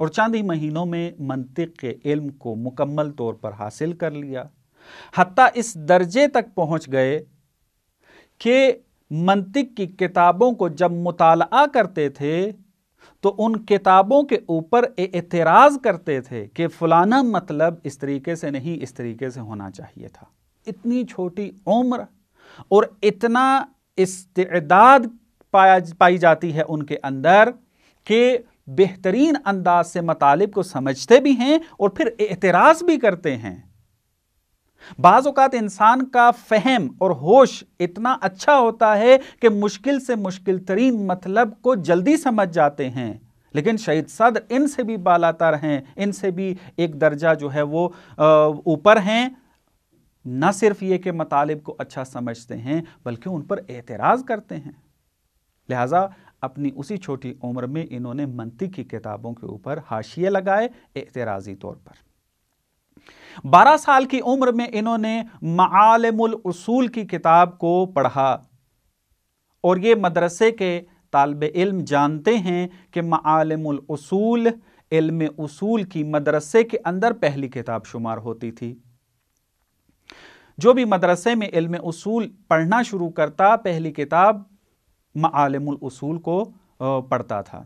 اور چند ہی مہینوں میں منطق کے علم کو مکمل طور پر حاصل کر لیا، حتیٰ اس درجے تک پہنچ گئے کہ منطق کی کتابوں کو جب مطالعہ کرتے تھے تو ان کتابوں کے اوپر اعتراض کرتے تھے کہ فلانا مطلب اس طریقے سے نہیں، اس طریقے سے ہونا چاہیے تھا۔ اتنی چھوٹی عمر اور اتنا استعداد پائی جاتی ہے ان کے اندر کہ بہترین انداز سے مطالب کو سمجھتے بھی ہیں اور پھر اعتراض بھی کرتے ہیں۔ بعض اوقات انسان کا فہم اور ہوش اتنا اچھا ہوتا ہے کہ مشکل سے مشکل ترین مطلب کو جلدی سمجھ جاتے ہیں، لیکن شہید صدر ان سے بھی بالاتر ہیں، ان سے بھی ایک درجہ جو ہے وہ اوپر ہیں۔ نہ صرف یہ کہ مطالب کو اچھا سمجھتے ہیں بلکہ ان پر اعتراض کرتے ہیں۔ لہٰذا اپنی اسی چھوٹی عمر میں انہوں نے منطق کی کتابوں کے اوپر حاشیے لگائے اعتراضی طور پر۔ 12 سال کی عمر میں انہوں نے معالم الاصول کی کتاب کو پڑھا، اور یہ مدرسے کے طالب علم جانتے ہیں کہ معالم الاصول علم اصول کی مدرسے کے اندر پہلی کتاب شمار ہوتی تھی۔ جو بھی مدرسے میں علم اصول پڑھنا شروع کرتا پہلی کتاب معالم الاصول کو پڑھتا تھا۔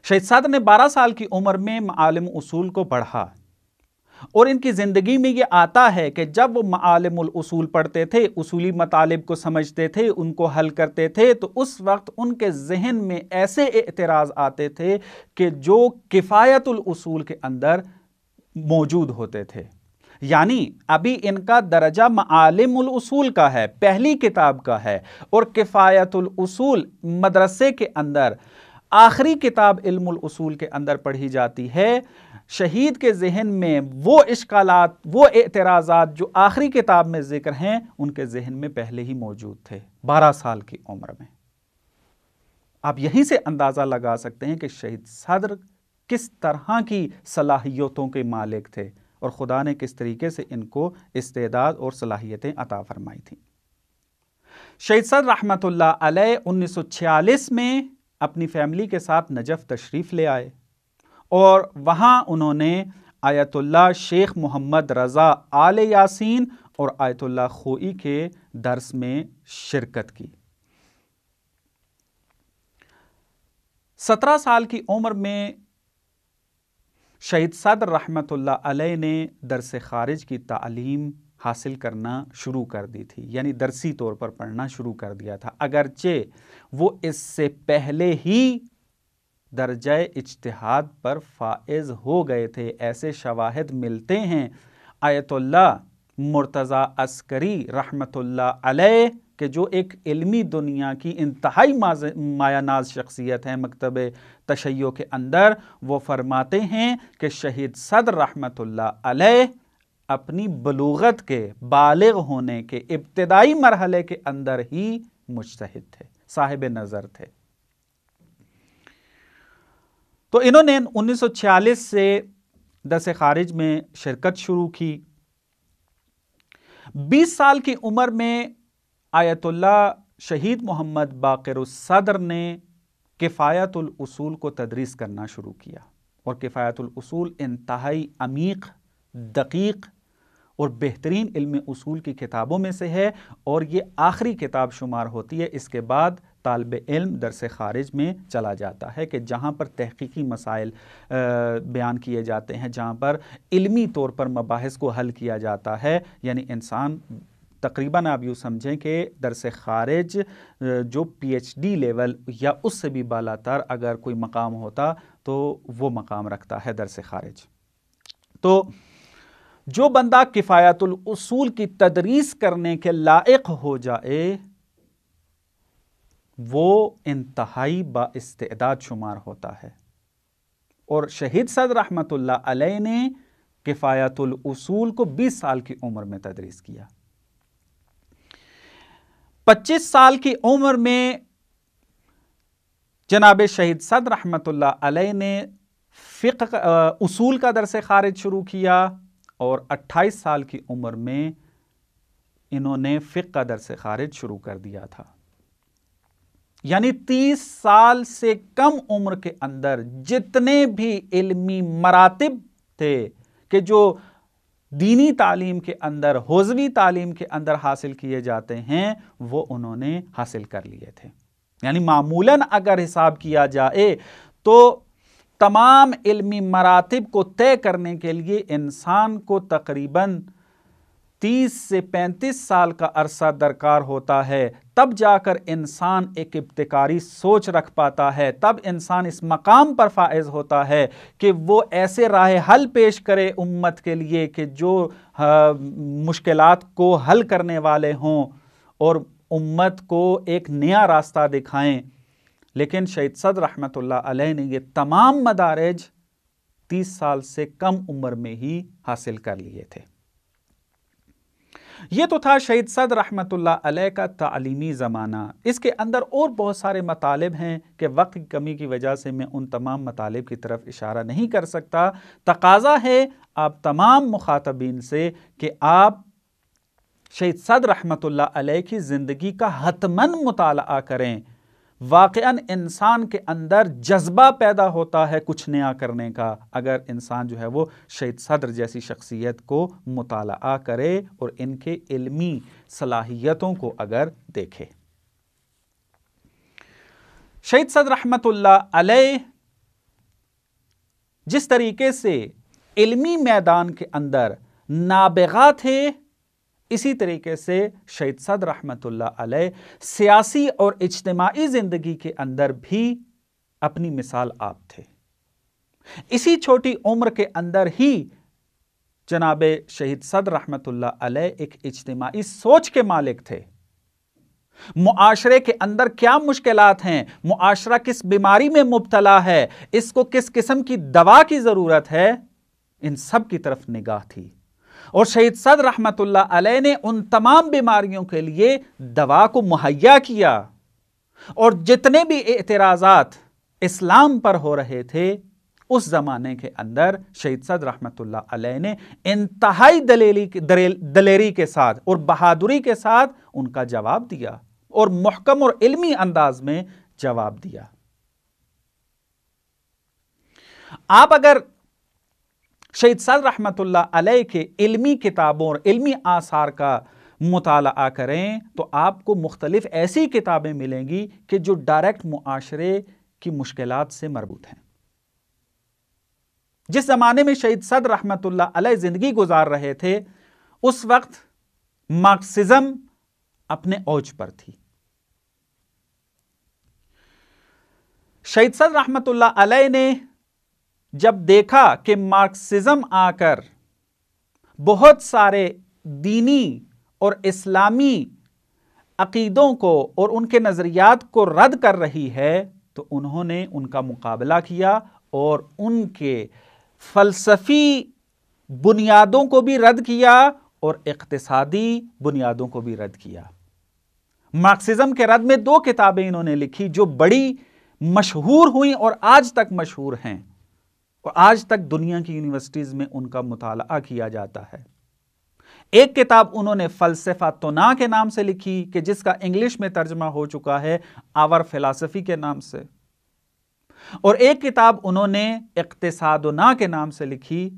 شہید صدر نے 12 سال کی عمر میں معالم اصول کو پڑھا، اور ان کی زندگی میں یہ آتا ہے کہ جب وہ معالم الاصول پڑھتے تھے، اصولی مطالب کو سمجھتے تھے، ان کو حل کرتے تھے، تو اس وقت ان کے ذہن میں ایسے اعتراض آتے تھے کہ جو کفایت الاصول کے اندر موجود ہوتے تھے۔ یعنی ابھی ان کا درجہ معالم الاصول کا ہے، پہلی کتاب کا ہے، اور کفایت الاصول مدرسے کے اندر آخری کتاب علم الاصول کے اندر پڑھی جاتی ہے۔ شہید کے ذہن میں وہ اشکالات، وہ اعتراضات جو آخری کتاب میں ذکر ہیں، ان کے ذہن میں پہلے ہی موجود تھے 12 سال کی عمر میں۔ آپ یہیں سے اندازہ لگا سکتے ہیں کہ شہید صدر کس طرح کی صلاحیتوں کے مالک تھے اور خدا نے کس طریقے سے ان کو استعداد اور صلاحیتیں عطا فرمائی تھیں۔ شہید صدر رحمت اللہ علیہ 1946 میں اپنی فیملی کے ساتھ نجف تشریف لے آئے، اور وہاں انہوں نے آیت اللہ شیخ محمد رضا آل یاسین اور آیت اللہ خوئی کے درس میں شرکت کی۔ 17 سال کی عمر میں شہید صدر رحمت اللہ علیہ نے درس خارج کی تعلیم حاصل کرنا شروع کر دی تھی، یعنی درسی طور پر پڑھنا شروع کر دیا تھا، اگرچہ وہ اس سے پہلے ہی درجہ اجتہاد پر فائز ہو گئے تھے۔ ایسے شواہد ملتے ہیں آیت اللہ مرتضی عسکری رحمت اللہ علیہ کہ جو ایک علمی دنیا کی انتہائی مایہ ناز شخصیت ہے مکتب تشیع کے اندر، وہ فرماتے ہیں کہ شہید صدر رحمت اللہ علیہ اپنی بلوغت کے بالغ ہونے کے ابتدائی مرحلے کے اندر ہی مجتہد تھے، صاحب نظر تھے۔ تو انہوں نے 1946 سے درس خارج میں شرکت شروع کی۔ 20 سال کی عمر میں آیت اللہ شہید محمد باقر الصدر نے کفایت الاصول کو تدریس کرنا شروع کیا، اور کفایت الاصول انتہائی عمیق، دقیق اور بہترین علم اصول کی کتابوں میں سے ہے، اور یہ آخری کتاب شمار ہوتی ہے۔ اس کے بعد طالب علم درس خارج میں چلا جاتا ہے کہ جہاں پر تحقیقی مسائل بیان کیے جاتے ہیں، جہاں پر علمی طور پر مباحث کو حل کیا جاتا ہے، یعنی انسان تقریباً آپ یوں سمجھیں کہ درس خارج جو پی ایچ ڈی لیول یا اس سے بھی بالاتر اگر کوئی مقام ہوتا تو وہ مقام رکھتا ہے درس خارج۔ تو جو بندہ کفایت الاصول کی تدریس کرنے کے لائق ہو جائے وہ انتہائی با استعداد شمار ہوتا ہے، اور شہید صدر رحمت اللہ علیہ نے کفایت الاصول کو 20 سال کی عمر میں تدریس کیا۔ 25 سال کی عمر میں جناب شہید صدر رحمت اللہ علیہ نے فقہ اصول کا درس خارج شروع کیا، اور 28 سال کی عمر میں انہوں نے فقہ کا درس خارج شروع کر دیا تھا۔ یعنی 30 سال سے کم عمر کے اندر جتنے بھی علمی مراتب تھے کہ جو دینی تعلیم کے اندر، حوزوی تعلیم کے اندر حاصل کیے جاتے ہیں، وہ انہوں نے حاصل کر لیے تھے۔ یعنی معمولاً اگر حساب کیا جائے تو تمام علمی مراتب کو طے کرنے کے لیے انسان کو تقریباً 30 سے 35 سال کا عرصہ درکار ہوتا ہے، تب جا کر انسان ایک ابتکاری سوچ رکھ پاتا ہے، تب انسان اس مقام پر فائز ہوتا ہے کہ وہ ایسے راہ حل پیش کرے امت کے لیے کہ جو مشکلات کو حل کرنے والے ہوں اور امت کو ایک نیا راستہ دکھائیں۔ لیکن شہید صدر رحمۃ اللہ علیہ نے یہ تمام مدارج 30 سال سے کم عمر میں ہی حاصل کر لیے تھے۔ یہ تو تھا شہید صدر رحمۃ اللہ علیہ کا تعلیمی زمانہ۔ اس کے اندر اور بہت سارے مطالب ہیں کہ وقت کی کمی کی وجہ سے میں ان تمام مطالب کی طرف اشارہ نہیں کر سکتا۔ تقاضا ہے آپ تمام مخاطبین سے کہ آپ شہید صدر رحمۃ اللہ علیہ کی زندگی کا حتماً مطالعہ کریں۔ واقعاً انسان کے اندر جذبہ پیدا ہوتا ہے کچھ نیا کرنے کا اگر انسان جو ہے وہ شہید صدر جیسی شخصیت کو مطالعہ کرے اور ان کے علمی صلاحیتوں کو اگر دیکھے۔ شہید صدر رحمۃ اللہ علیہ جس طریقے سے علمی میدان کے اندر نابغہ تھے، اسی طریقے سے شہید صدر رحمۃ اللہ علیہ سیاسی اور اجتماعی زندگی کے اندر بھی اپنی مثال آپ تھے۔ اسی چھوٹی عمر کے اندر ہی جناب شہید صدر رحمۃ اللہ علیہ ایک اجتماعی سوچ کے مالک تھے۔ معاشرے کے اندر کیا مشکلات ہیں، معاشرہ کس بیماری میں مبتلا ہے، اس کو کس قسم کی دوا کی ضرورت ہے، ان سب کی طرف نگاہ تھی۔ اور شہید صدر رحمۃ اللہ علیہ نے ان تمام بیماریوں کے لیے دوا کو مہیا کیا، اور جتنے بھی اعتراضات اسلام پر ہو رہے تھے اس زمانے کے اندر شہید صدر رحمۃ اللہ علیہ نے انتہائی دلیری کے ساتھ اور بہادری کے ساتھ ان کا جواب دیا اور محکم اور علمی انداز میں جواب دیا۔ آپ اگر شہید صدر رحمۃ اللہ علیہ کے علمی کتابوں اور علمی آثار کا مطالعہ کریں تو آپ کو مختلف ایسی کتابیں ملیں گی کہ جو ڈائریکٹ معاشرے کی مشکلات سے مربوط ہیں۔ جس زمانے میں شہید صدر رحمۃ اللہ علیہ زندگی گزار رہے تھے اس وقت مارکسزم اپنے اوج پر تھی۔ شہید صدر رحمۃ اللہ علیہ نے جب دیکھا کہ مارکسزم آ کر بہت سارے دینی اور اسلامی عقیدوں کو اور ان کے نظریات کو رد کر رہی ہے تو انہوں نے ان کا مقابلہ کیا اور ان کے فلسفی بنیادوں کو بھی رد کیا اور اقتصادی بنیادوں کو بھی رد کیا۔ مارکسزم کے رد میں 2 کتابیں انہوں نے لکھی جو بڑی مشہور ہوئیں اور آج تک مشہور ہیں، اور آج تک دنیا کی یونیورسٹیز میں ان کا مطالعہ کیا جاتا ہے۔ ایک کتاب انہوں نے فلسفہ تونا کے نام سے لکھی کہ جس کا انگلش میں ترجمہ ہو چکا ہے آور فلسفی کے نام سے، اور ایک کتاب انہوں نے اقتصادنا کے نام سے لکھی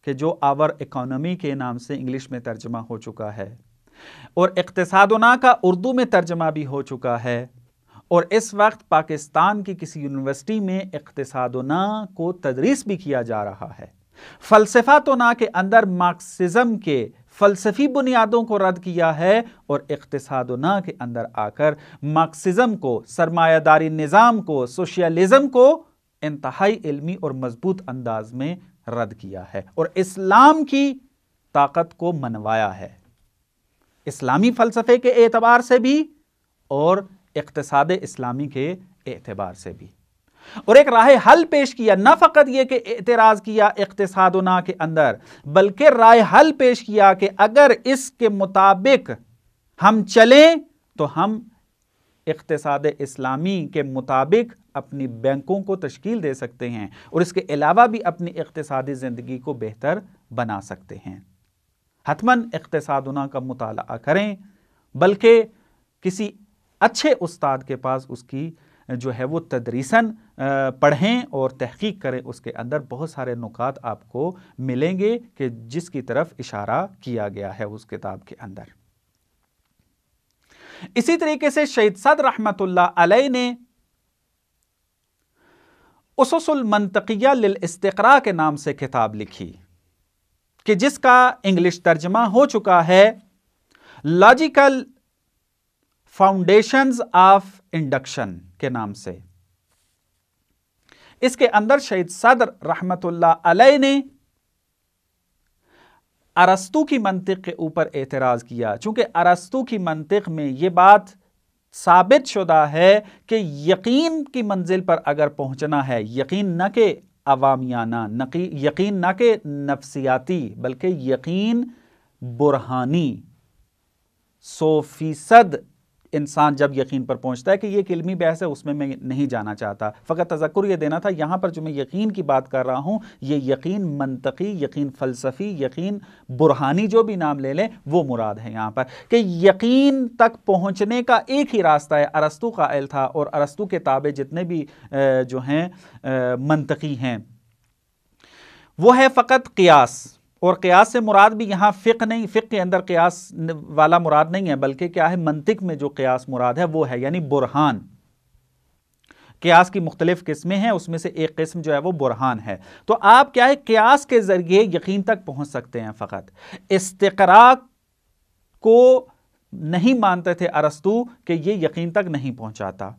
کہ جو آور اکانومی کے نام سے انگلش میں ترجمہ ہو چکا ہے، اور اقتصادنا کا اردو میں ترجمہ بھی ہو چکا ہے، اور اس وقت پاکستان کی کسی یونیورسٹی میں اقتصادنا کو تدریس بھی کیا جا رہا ہے۔ فلسفہ تونا کے اندر مارکسزم کے فلسفی بنیادوں کو رد کیا ہے اور اقتصادنا کے اندر آ کر مارکسزم کو، سرمایہ داری نظام کو، سوشیالزم کو انتہائی علمی اور مضبوط انداز میں رد کیا ہے اور اسلام کی طاقت کو منوایا ہے، اسلامی فلسفے کے اعتبار سے بھی اور اقتصاد اسلامی کے اعتبار سے بھی، اور ایک راہ حل پیش کیا۔ نہ فقط یہ کہ اعتراض کیا اقتصادنا کے اندر، بلکہ راہ حل پیش کیا کہ اگر اس کے مطابق ہم چلیں تو ہم اقتصاد اسلامی کے مطابق اپنی بینکوں کو تشکیل دے سکتے ہیں اور اس کے علاوہ بھی اپنی اقتصادی زندگی کو بہتر بنا سکتے ہیں۔ حتماً اقتصادنا کا مطالعہ کریں، بلکہ کسی اچھے استاد کے پاس اس کی جو ہے وہ تدریساً پڑھیں اور تحقیق کریں، اس کے اندر بہت سارے نکات آپ کو ملیں گے کہ جس کی طرف اشارہ کیا گیا ہے اس کتاب کے اندر۔ اسی طریقے سے شہید صدر رحمت اللہ علیہ نے اسس المنطقیہ للاستقراء کے نام سے کتاب لکھی کہ جس کا انگلش ترجمہ ہو چکا ہے لاجیکل فاؤنڈیشنز آف انڈکشن کے نام سے۔ اس کے اندر شہید صدر رحمت اللہ علیہ نے ارسطو کی منطق کے اوپر اعتراض کیا، چونکہ ارسطو کی منطق میں یہ بات ثابت شدہ ہے کہ یقین کی منزل پر اگر پہنچنا ہے، یقین نہ کہ عوامیانہ، یقین نہ کہ نفسیاتی، بلکہ یقین برہانی، 100% انسان جب یقین پر پہنچتا ہے کہ یہ ایک علمی بحث ہے، اس میں نہیں جانا چاہتا، فقط تذکر یہ دینا تھا، یہاں پر جو میں یقین کی بات کر رہا ہوں یہ یقین منطقی، یقین فلسفی، یقین برہانی، جو بھی نام لے لیں وہ مراد ہے یہاں پر، کہ یقین تک پہنچنے کا ایک ہی راستہ ہے، ارسطو قائل تھا، اور ارسطو کے تابع جتنے بھی جو ہیں منطقی ہیں وہ ہے فقط قیاس، اور قیاس سے مراد بھی یہاں فقہ نہیں، فقہ کے اندر قیاس والا مراد نہیں ہے، بلکہ کیا ہے، منطق میں جو قیاس مراد ہے وہ ہے، یعنی برہان۔ قیاس کی مختلف قسمیں ہیں، اس میں سے ایک قسم جو ہے وہ برہان ہے۔ تو آپ کیا ہے، قیاس کے ذریعے یقین تک پہنچ سکتے ہیں فقط۔ استقراء کو نہیں مانتے تھے ارسطو کہ یہ یقین تک نہیں پہنچاتا،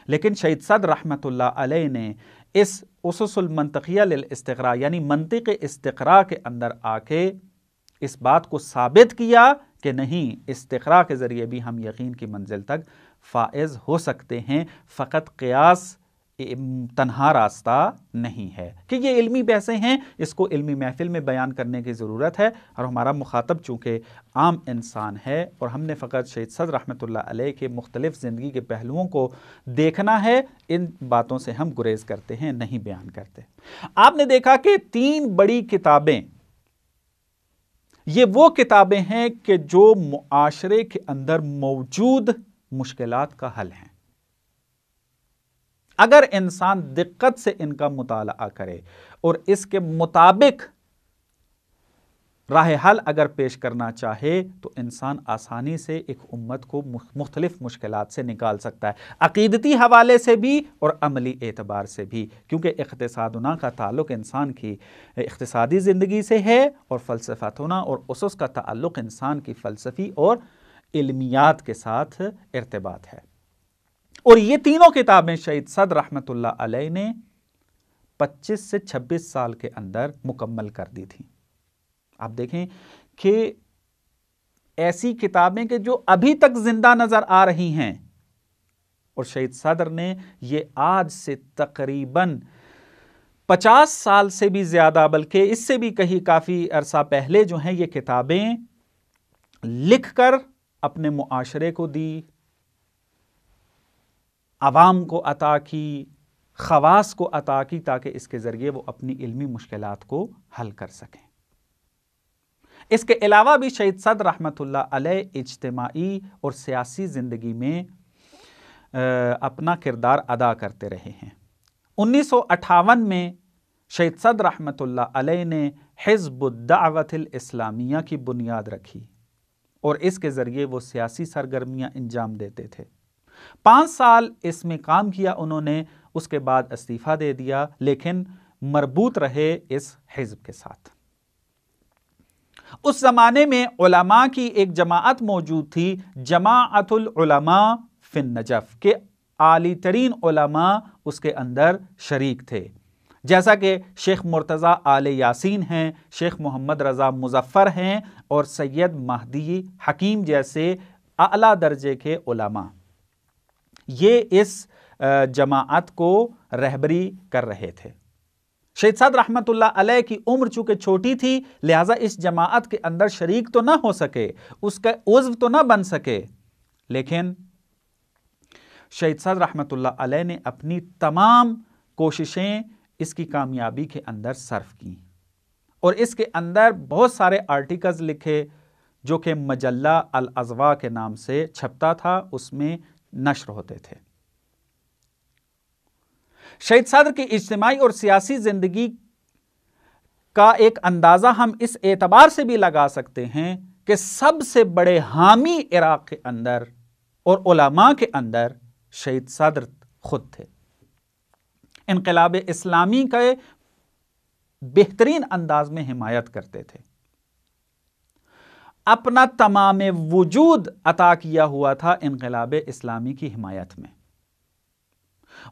لیکن شہید صدر رحمت اللہ علیہ نے اس اسس المنطقیہ للاستقراء یعنی منطق استقراء کے اندر آ کے اس بات کو ثابت کیا کہ نہیں، استقراء کے ذریعے بھی ہم یقین کی منزل تک فائز ہو سکتے ہیں، فقط قیاس تنہا راستہ نہیں ہے، کہ یہ علمی بحثیں ہیں، اس کو علمی محفل میں بیان کرنے کی ضرورت ہے، اور ہمارا مخاطب چونکہ عام انسان ہے اور ہم نے فقط شہید صدر رحمت اللہ علیہ کے مختلف زندگی کے پہلوؤں کو دیکھنا ہے، ان باتوں سے ہم گریز کرتے ہیں، نہیں بیان کرتے۔ آپ نے دیکھا کہ 3 بڑی کتابیں یہ وہ کتابیں ہیں کہ جو معاشرے کے اندر موجود مشکلات کا حل ہیں۔ اگر انسان دقت سے ان کا مطالعہ کرے اور اس کے مطابق راہ حل اگر پیش کرنا چاہے تو انسان آسانی سے ایک امت کو مختلف مشکلات سے نکال سکتا ہے، عقیدتی حوالے سے بھی اور عملی اعتبار سے بھی، کیونکہ اقتصادنا کا تعلق انسان کی اقتصادی زندگی سے ہے، اور فلسفتنا اور اسس کا تعلق انسان کی فلسفی اور علمیات کے ساتھ ارتباط ہے۔ اور یہ تینوں کتابیں شہید صدر رحمت اللہ علیہ نے 25 سے 26 سال کے اندر مکمل کر دی تھی۔ آپ دیکھیں کہ ایسی کتابیں کہ جو ابھی تک زندہ نظر آ رہی ہیں، اور شہید صدر نے یہ آج سے تقریباً 50 سال سے بھی زیادہ، بلکہ اس سے بھی کہیں کافی عرصہ پہلے جو ہیں یہ کتابیں لکھ کر اپنے معاشرے کو دی، عوام کو عطا کی، خواص کو عطا کی، تاکہ اس کے ذریعے وہ اپنی علمی مشکلات کو حل کر سکیں۔ اس کے علاوہ بھی شہید صدر رحمت اللہ علیہ اجتماعی اور سیاسی زندگی میں اپنا کردار ادا کرتے رہے ہیں۔ 1958 میں شہید صدر رحمت اللہ علیہ نے حزب الدعوت الاسلامیہ کی بنیاد رکھی، اور اس کے ذریعے وہ سیاسی سرگرمیاں انجام دیتے تھے۔ 5 سال اس میں کام کیا انہوں نے، اس کے بعد استعفیٰ دے دیا، لیکن مربوط رہے اس حزب کے ساتھ۔ اس زمانے میں علماء کی ایک جماعت موجود تھی، جماعت العلماء فی النجف، کے عالی ترین علماء اس کے اندر شریک تھے، جیسا کہ شیخ مرتضی آل یاسین ہیں، شیخ محمد رضا مظفر ہیں، اور سید مہدی حکیم جیسے اعلیٰ درجے کے علماء، یہ اس جماعت کو رہبری کر رہے تھے۔ شہید صدر رحمت اللہ علیہ کی عمر چونکہ چھوٹی تھی، لہٰذا اس جماعت کے اندر شریک تو نہ ہو سکے، اس کا عضو تو نہ بن سکے، لیکن شہید صدر رحمت اللہ علیہ نے اپنی تمام کوششیں اس کی کامیابی کے اندر صرف کی، اور اس کے اندر بہت سارے آرٹیکلز لکھے جو کہ مجلہ الاضواء کے نام سے چھپتا تھا، اس میں نشر ہوتے تھے۔ شہید صدر کی اجتماعی اور سیاسی زندگی کا ایک اندازہ ہم اس اعتبار سے بھی لگا سکتے ہیں کہ سب سے بڑے حامی عراق کے اندر اور علماء کے اندر شہید صدر خود تھے۔ انقلاب اسلامی کے بہترین انداز میں حمایت کرتے تھے، اپنا تمام وجود عطا کیا ہوا تھا انقلاب اسلامی کی حمایت میں،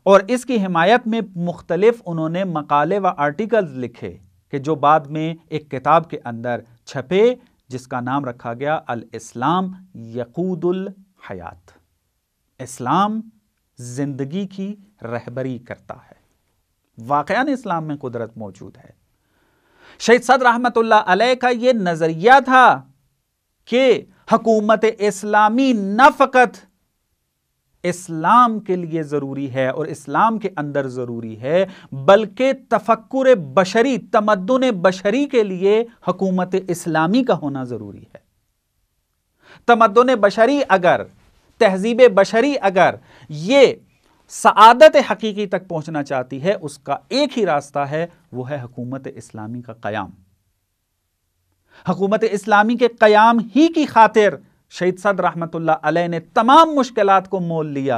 اور اس کی حمایت میں مختلف انہوں نے مقالے و آرٹیکلز لکھے کہ جو بعد میں ایک کتاب کے اندر چھپے جس کا نام رکھا گیا الاسلام یقود الحیات، اسلام زندگی کی رہبری کرتا ہے۔ واقعاً اسلام میں قدرت موجود ہے۔ شہید صدر رحمت اللہ علیہ کا یہ نظریہ تھا کہ حکومت اسلامی نہ فقط اسلام کے لیے ضروری ہے اور اسلام کے اندر ضروری ہے، بلکہ تفکر بشری، تمدن بشری کے لیے حکومت اسلامی کا ہونا ضروری ہے۔ تمدن بشری اگر، تہذیب بشری اگر یہ سعادت حقیقی تک پہنچنا چاہتی ہے، اس کا ایک ہی راستہ ہے، وہ ہے حکومت اسلامی کا قیام۔ حکومت اسلامی کے قیام ہی کی خاطر شہید صدر رحمت اللہ علیہ نے تمام مشکلات کو مول لیا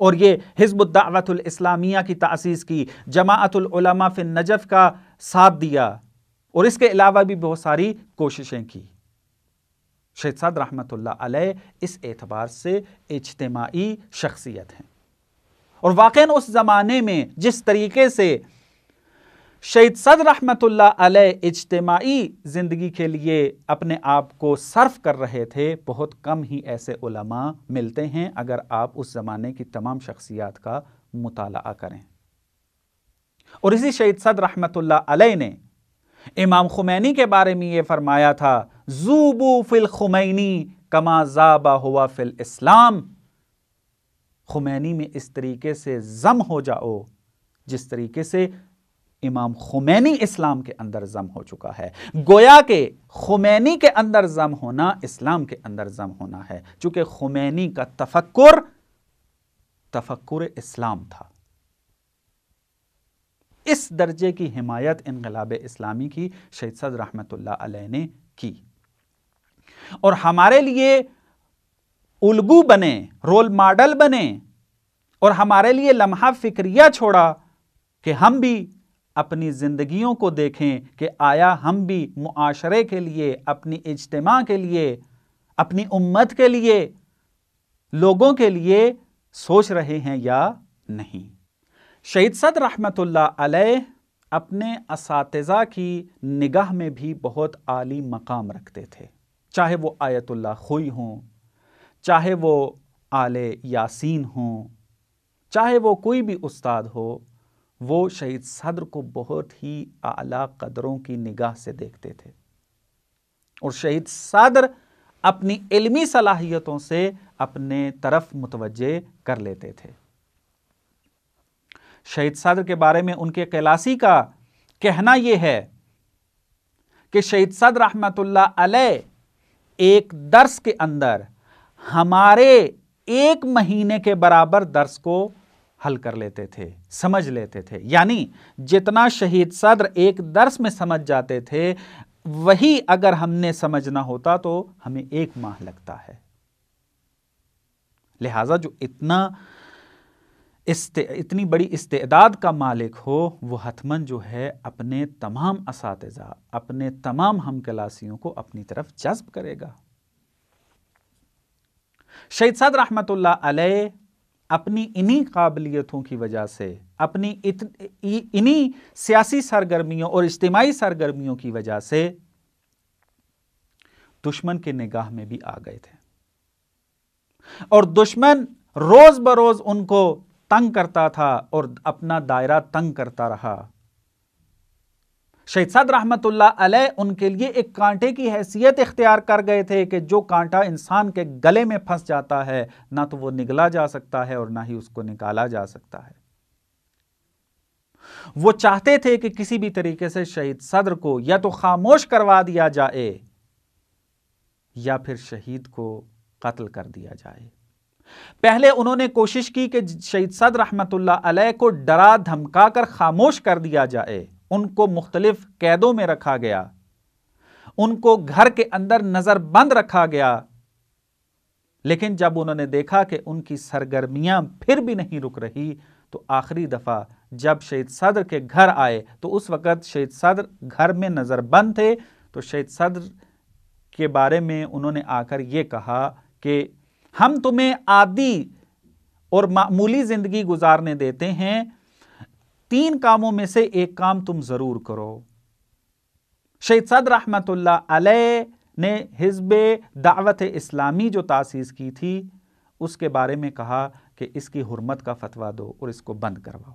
اور یہ حزب الدعوت الاسلامیہ کی تأسیس کی، جماعت العلماء فی النجف کا ساتھ دیا، اور اس کے علاوہ بھی بہت ساری کوششیں کی۔ شہید صدر رحمت اللہ علیہ اس اعتبار سے اجتماعی شخصیت ہیں، اور واقعاً اس زمانے میں جس طریقے سے شہید صدر رحمت اللہ علیہ اجتماعی زندگی کے لیے اپنے آپ کو صرف کر رہے تھے، بہت کم ہی ایسے علماء ملتے ہیں اگر آپ اس زمانے کی تمام شخصیات کا مطالعہ کریں۔ اور اسی شہید صدر رحمت اللہ علیہ نے امام خمینی کے بارے میں یہ فرمایا تھا، ذوبوا فی الخمینی کما ذاب ہوا فی الاسلام، خمینی میں اس طریقے سے ضم ہو جاؤ جس طریقے سے امام خمینی اسلام کے اندر ضم ہو چکا ہے۔ گویا کہ خمینی کے اندر ضم ہونا اسلام کے اندر ضم ہونا ہے، چونکہ خمینی کا تفکر اسلام تھا۔ اس درجے کی حمایت انقلاب اسلامی کی شہید صدر رحمت اللہ علیہ نے کی، اور ہمارے لیے الگو بنے، رول ماڈل بنے، اور ہمارے لیے لمحہ فکریہ چھوڑا کہ ہم بھی اپنی زندگیوں کو دیکھیں کہ آیا ہم بھی معاشرے کے لیے، اپنی اجتماع کے لیے، اپنی امت کے لیے، لوگوں کے لیے سوچ رہے ہیں یا نہیں۔ شہید صدر رحمت اللہ علیہ اپنے اساتذہ کی نگاہ میں بھی بہت عالی مقام رکھتے تھے، چاہے وہ آیت اللہ خوئی ہوں، چاہے وہ آل یاسین ہوں، چاہے وہ کوئی بھی استاد ہو، وہ شہید صدر کو بہت ہی اعلیٰ قدروں کی نگاہ سے دیکھتے تھے، اور شہید صدر اپنی علمی صلاحیتوں سے اپنے طرف متوجہ کر لیتے تھے۔ شہید صدر کے بارے میں ان کے قلاسی کا کہنا یہ ہے کہ شہید صدر رحمت اللہ علیہ ایک درس کے اندر ہمارے 1 مہینے کے برابر درس کو حل کر لیتے تھے، سمجھ لیتے تھے۔ یعنی جتنا شہید صدر ایک درس میں سمجھ جاتے تھے، وہی اگر ہم نے سمجھنا ہوتا تو ہمیں 1 ماہ لگتا ہے۔ لہٰذا جو اتنی بڑی استعداد کا مالک ہو، وہ حتماً جو ہے اپنے تمام اساتذہ، اپنے تمام ہم کلاسیوں کو اپنی طرف جذب کرے گا۔ شہید صدر رحمت اللہ علیہ اپنی انہی قابلیتوں کی وجہ سے، اپنی انہی سیاسی سرگرمیوں اور اجتماعی سرگرمیوں کی وجہ سے دشمن کی نگاہ میں بھی آ گئے تھے، اور دشمن روز بروز ان کو تنگ کرتا تھا اور اپنا دائرہ تنگ کرتا رہا۔ شہید صدر رحمت اللہ علیہ ان کے لیے ایک کانٹے کی حیثیت اختیار کر گئے تھے کہ جو کانٹا انسان کے گلے میں پھنس جاتا ہے، نہ تو وہ نگلا جا سکتا ہے اور نہ ہی اس کو نکالا جا سکتا ہے۔ وہ چاہتے تھے کہ کسی بھی طریقے سے شہید صدر کو یا تو خاموش کروا دیا جائے، یا پھر شہید کو قتل کر دیا جائے۔ پہلے انہوں نے کوشش کی کہ شہید صدر رحمت اللہ علیہ کو ڈرا دھمکا کر خاموش کر دیا جائے، ان کو مختلف قیدوں میں رکھا گیا، ان کو گھر کے اندر نظر بند رکھا گیا، لیکن جب انہوں نے دیکھا کہ ان کی سرگرمیاں پھر بھی نہیں رک رہی تو آخری دفعہ جب شہید صدر کے گھر آئے تو اس وقت شہید صدر گھر میں نظر بند تھے، تو شہید صدر کے بارے میں انہوں نے آ کر یہ کہا کہ ہم تمہیں عادی اور معمولی زندگی گزارنے دیتے ہیں، 3 کاموں میں سے ایک کام تم ضرور کرو۔ شہید صدر رحمت اللہ علیہ نے حزب دعوت اسلامی جو تاسیس کی تھی اس کے بارے میں کہا کہ اس کی حرمت کا فتویٰ دو اور اس کو بند کرواؤ،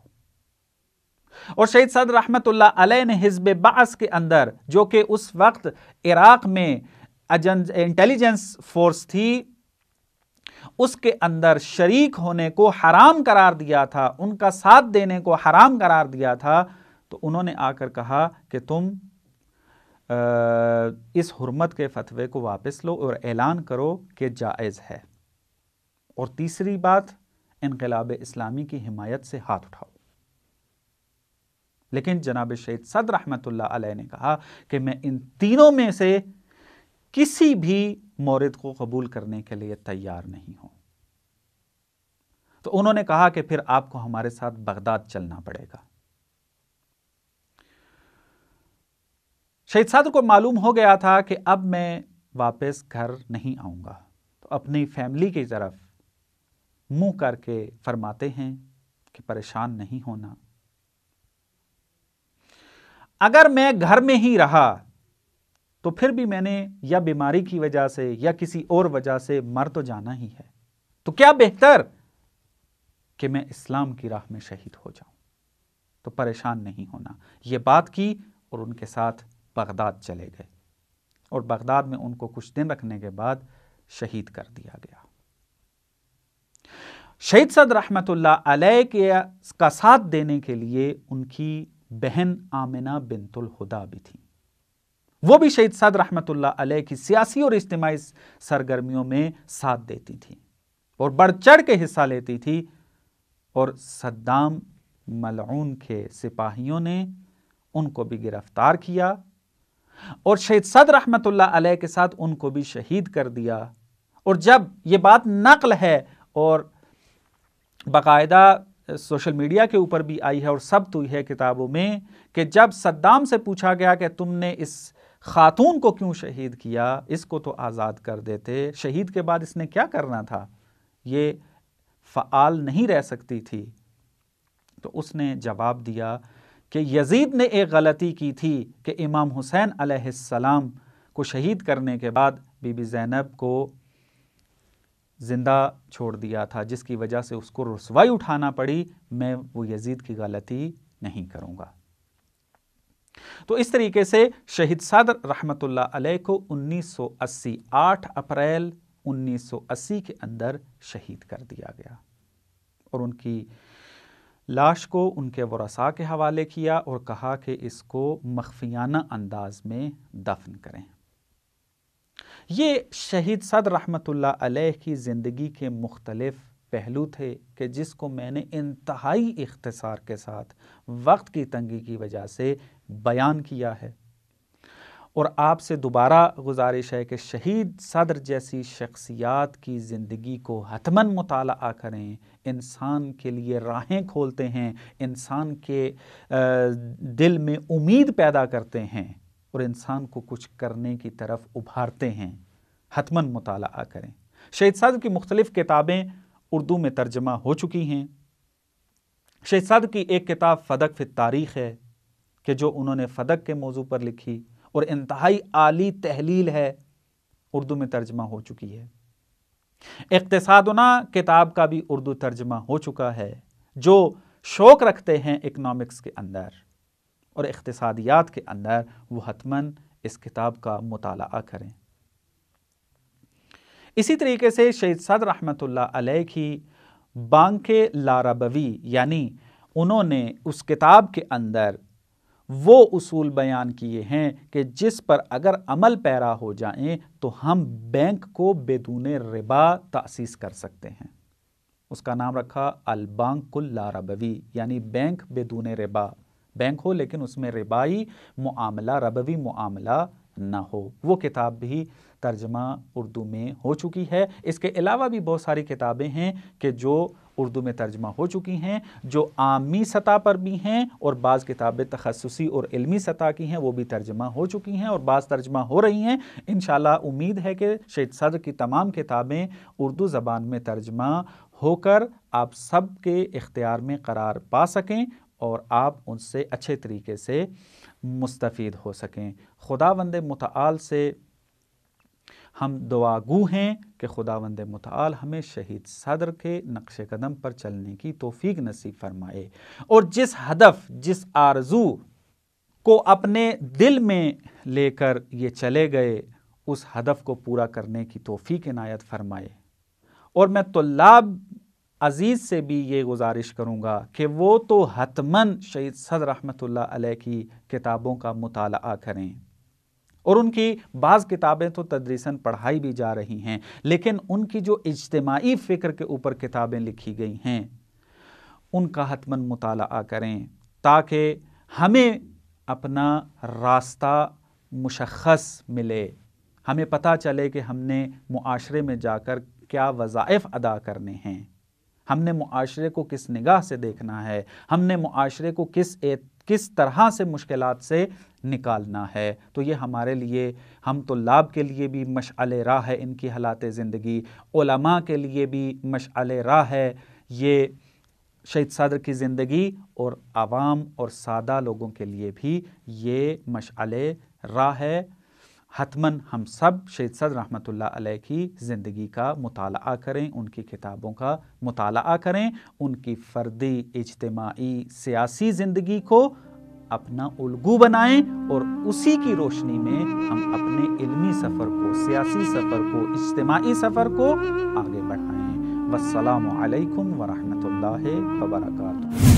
اور شہید صدر رحمت اللہ علیہ نے حزب بعث کے اندر جو کہ اس وقت عراق میں انٹیلیجنس فورس تھی اس کے اندر شریک ہونے کو حرام قرار دیا تھا، ان کا ساتھ دینے کو حرام قرار دیا تھا، تو انہوں نے آ کر کہا کہ تم اس حرمت کے فتوے کو واپس لو اور اعلان کرو کہ جائز ہے، اور تیسری بات انقلاب اسلامی کی حمایت سے ہاتھ اٹھاؤ۔ لیکن جناب شہید صدر رحمت اللہ علیہ نے کہا کہ میں ان تینوں میں سے کسی بھی مورد کو قبول کرنے کے لیے تیار نہیں ہوں۔ تو انہوں نے کہا کہ پھر آپ کو ہمارے ساتھ بغداد چلنا پڑے گا۔ شہید صدر کو معلوم ہو گیا تھا کہ اب میں واپس گھر نہیں آؤں گا، تو اپنی فیملی کی طرف منہ کر کے فرماتے ہیں کہ پریشان نہیں ہونا، اگر میں گھر میں ہی رہا تو پھر بھی میں نے یا بیماری کی وجہ سے یا کسی اور وجہ سے مر تو جانا ہی ہے، تو کیا بہتر کہ میں اسلام کی راہ میں شہید ہو جاؤں، تو پریشان نہیں ہونا۔ یہ بات کی اور ان کے ساتھ بغداد چلے گئے، اور بغداد میں ان کو کچھ دن رکھنے کے بعد شہید کر دیا گیا۔ شہید صدر رحمت اللہ علیہ کا ساتھ دینے کے لیے ان کی بہن آمنہ بنت الہدا بھی تھی، وہ بھی شہید صدر رحمت اللہ علیہ کی سیاسی اور اجتماعی سرگرمیوں میں ساتھ دیتی تھی اور بڑھ چڑھ کے حصہ لیتی تھی، اور صدام ملعون کے سپاہیوں نے ان کو بھی گرفتار کیا اور شہید صدر رحمت اللہ علیہ کے ساتھ ان کو بھی شہید کر دیا۔ اور جب یہ بات نقل ہے اور باقاعدہ سوشل میڈیا کے اوپر بھی آئی ہے اور ثبت ہوئی ہے کتابوں میں کہ جب صدام سے پوچھا گیا کہ تم نے اس خاتون کو کیوں شہید کیا، اس کو تو آزاد کر دیتے، شہید کے بعد اس نے کیا کرنا تھا، یہ فعال نہیں رہ سکتی تھی، تو اس نے جواب دیا کہ یزید نے ایک غلطی کی تھی کہ امام حسین علیہ السلام کو شہید کرنے کے بعد بی بی زینب کو زندہ چھوڑ دیا تھا، جس کی وجہ سے اس کو رسوائی اٹھانا پڑی، میں وہ یزید کی غلطی نہیں کروں گا۔ تو اس طریقے سے شہید صدر رحمت اللہ علیہ کو 1980 8 اپریل 1980 کے اندر شہید کر دیا گیا، اور ان کی لاش کو ان کے ورثاء کے حوالے کیا اور کہا کہ اس کو مخفیانہ انداز میں دفن کریں۔ یہ شہید صدر رحمت اللہ علیہ کی زندگی کے مختلف پہلو تھے کہ جس کو میں نے انتہائی اختصار کے ساتھ وقت کی تنگی کی وجہ سے بیان کیا ہے، اور آپ سے دوبارہ گزارش ہے کہ شہید صدر جیسی شخصیات کی زندگی کو حتماً مطالعہ کریں، انسان کے لیے راہیں کھولتے ہیں، انسان کے دل میں امید پیدا کرتے ہیں اور انسان کو کچھ کرنے کی طرف ابھارتے ہیں، حتماً مطالعہ کریں۔ شہید صدر کی مختلف کتابیں اردو میں ترجمہ ہو چکی ہیں۔ شہید صدر کی ایک کتاب فدق فی التاریخ ہے کہ جو انہوں نے فدق کے موضوع پر لکھی اور انتہائی عالی تحلیل ہے، اردو میں ترجمہ ہو چکی ہے۔ اقتصادنا کتاب کا بھی اردو ترجمہ ہو چکا ہے۔ جو شوق رکھتے ہیں اکنامکس کے اندر اور اقتصادیات کے اندر وہ حتماً اس کتاب کا مطالعہ کریں۔ اسی طریقے سے شہید صدر رحمت اللہ علیہ کی بانک لاربوی، یعنی انہوں نے اس کتاب کے اندر وہ اصول بیان کیے ہیں کہ جس پر اگر عمل پیرا ہو جائیں تو ہم بینک کو بدون ربا تأسیس کر سکتے ہیں۔ اس کا نام رکھا البنک اللا ربوی، یعنی بینک بدون ربا، بینک ہو لیکن اس میں ربائی معاملہ، ربوی معاملہ نہ ہو۔ وہ کتاب بھی ترجمہ اردو میں ہو چکی ہے۔ اس کے علاوہ بھی بہت ساری کتابیں ہیں کہ جو اردو میں ترجمہ ہو چکی ہیں، جو عامی سطح پر بھی ہیں، اور بعض کتابیں تخصصی اور علمی سطح کی ہیں، وہ بھی ترجمہ ہو چکی ہیں اور بعض ترجمہ ہو رہی ہیں۔ انشاءاللہ امید ہے کہ شہید صدر کی تمام کتابیں اردو زبان میں ترجمہ ہو کر آپ سب کے اختیار میں قرار پا سکیں اور آپ ان سے اچھے طریقے سے مستفید ہو سکیں۔ خداوند متعال سے ہم دعا گو ہیں کہ خداوند متعال ہمیں شہید صدر کے نقش قدم پر چلنے کی توفیق نصیب فرمائے، اور جس ہدف، جس آرزو کو اپنے دل میں لے کر یہ چلے گئے، اس ہدف کو پورا کرنے کی توفیق عنایت فرمائے۔ اور میں طلاب عزیز سے بھی یہ گزارش کروں گا کہ وہ تو حتماً شہید صدر رحمۃ اللہ علیہ کی کتابوں کا مطالعہ کریں، اور ان کی بعض کتابیں تو تدریساً پڑھائی بھی جا رہی ہیں، لیکن ان کی جو اجتماعی فکر کے اوپر کتابیں لکھی گئی ہیں ان کا حتماً مطالعہ کریں، تاکہ ہمیں اپنا راستہ مشخص ملے، ہمیں پتہ چلے کہ ہم نے معاشرے میں جا کر کیا وظائف ادا کرنے ہیں، ہم نے معاشرے کو کس نگاہ سے دیکھنا ہے، ہم نے معاشرے کو کس طرح سے مشکلات سے نکالنا ہے۔ تو یہ ہمارے لیے، ہم طلاب کے لیے بھی مشعل راہ ہے ان کی حالات زندگی، علماء کے لیے بھی مشعل راہ ہے یہ شہید صدر کی زندگی، اور عوام اور سادہ لوگوں کے لیے بھی یہ مشعل راہ ہے۔ حتماً ہم سب شہید صدر رحمۃ اللہ علیہ کی زندگی کا مطالعہ کریں، ان کی کتابوں کا مطالعہ کریں، ان کی فردی، اجتماعی، سیاسی زندگی کو اپنا الگو بنائیں، اور اسی کی روشنی میں ہم اپنے علمی سفر کو، سیاسی سفر کو، اجتماعی سفر کو آگے بڑھائیں۔ والسلام علیکم ورحمۃ اللہ وبرکاتہ۔